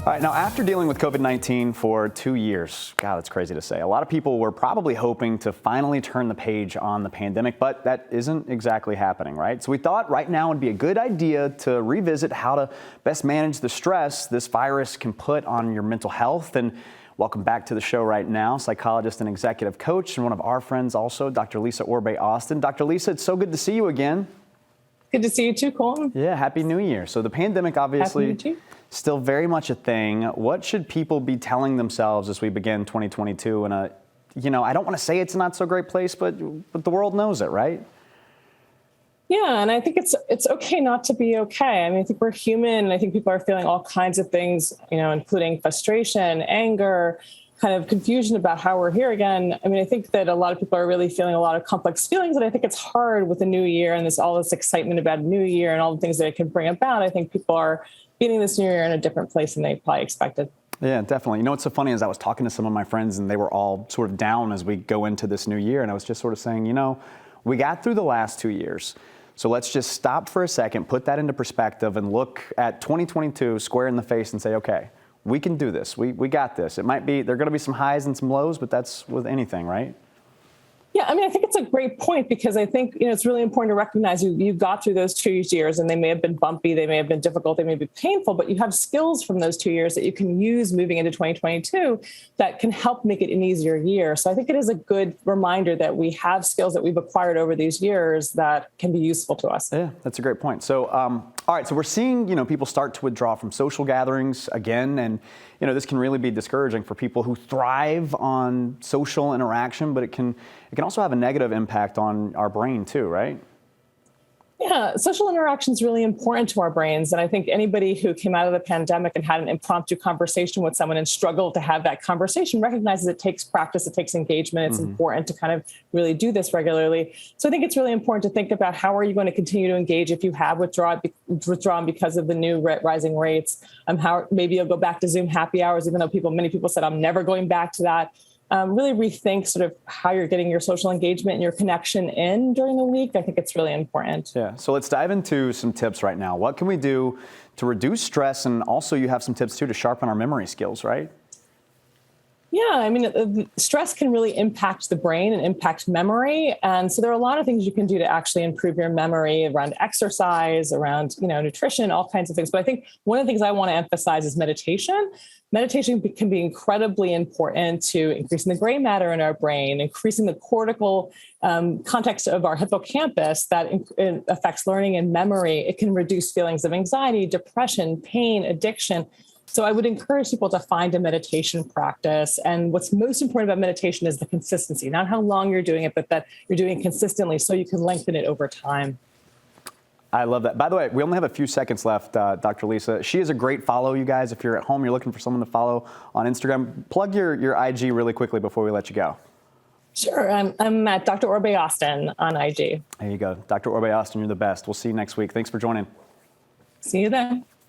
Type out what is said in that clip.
All right, now after dealing with COVID-19 for 2 years, God, that's crazy to say. A lot of people were probably hoping to finally turn the page on the pandemic, but that isn't exactly happening, right? So we thought right now would be a good idea to revisit how to best manage the stress this virus can put on your mental health. And welcome back to the show right now, psychologist and executive coach, and one of our friends also, Dr. Lisa Orbe-Austin. Dr. Lisa, it's so good to see you again. Good to see you too, Colton. Yeah, Happy New Year. So the pandemic obviously still very much a thing. What should people be telling themselves as we begin 2022 in a, I don't want to say it's not so great place, but the world knows it, right? Yeah, and I think it's okay not to be okay. I mean, I think we're human, and I think people are feeling all kinds of things, including frustration, anger, kind of confusion about how we're here again. I mean, I think that a lot of people are really feeling a lot of complex feelings, and I think it's hard with the new year and all this excitement about a new year and all the things that it can bring about. I think people are beginning this new year in a different place than they probably expected. Yeah, definitely. What's so funny is I was talking to some of my friends and they were all sort of down as we go into this new year. And I was just sort of saying, we got through the last 2 years. So let's just stop for a second, put that into perspective and look at 2022 square in the face and say, okay, we can do this. We got this. It might be, there are going to be some highs and some lows, but that's with anything, right? Yeah, I mean, I think it's a great point because I think, it's really important to recognize you got through those 2 years and they may have been bumpy, they may have been difficult, they may be painful, but you have skills from those 2 years that you can use moving into 2022 that can help make it an easier year. So I think it is a good reminder that we have skills that we've acquired over these years that can be useful to us. Yeah, that's a great point. So, all right, so we're seeing, people start to withdraw from social gatherings again, and this can really be discouraging for people who thrive on social interaction, but it can also have a negative impact on our brain too, right? Yeah, social interaction is really important to our brains. And I think anybody who came out of the pandemic and had an impromptu conversation with someone and struggled to have that conversation recognizes it takes practice, it takes engagement. It's important to kind of really do this regularly. So I think it's really important to think about how are you going to continue to engage if you have withdrawn because of the new rising rates. How maybe you'll go back to Zoom happy hours, even though many people said, I'm never going back to that. Really rethink sort of how you're getting your social engagement and your connection in during the week. I think it's really important. Yeah. So let's dive into some tips right now. What can we do to reduce stress? And also you have some tips too to sharpen our memory skills, right? Yeah, I mean, stress can really impact the brain and impact memory. And so there are a lot of things you can do to actually improve your memory around exercise, around, nutrition, all kinds of things. But I think one of the things I want to emphasize is meditation. Meditation can be incredibly important to increasing the gray matter in our brain, increasing the cortical context of our hippocampus that affects learning and memory. It can reduce feelings of anxiety, depression, pain, addiction. So I would encourage people to find a meditation practice. And what's most important about meditation is the consistency, not how long you're doing it, but that you're doing it consistently so you can lengthen it over time. I love that. By the way, we only have a few seconds left, Dr. Lisa. She is a great follow, you guys. If you're at home, you're looking for someone to follow on Instagram, plug your IG really quickly before we let you go. Sure. I'm at Dr. Orbe-Austin on IG. There you go. Dr. Orbe-Austin, you're the best. We'll see you next week. Thanks for joining. See you then.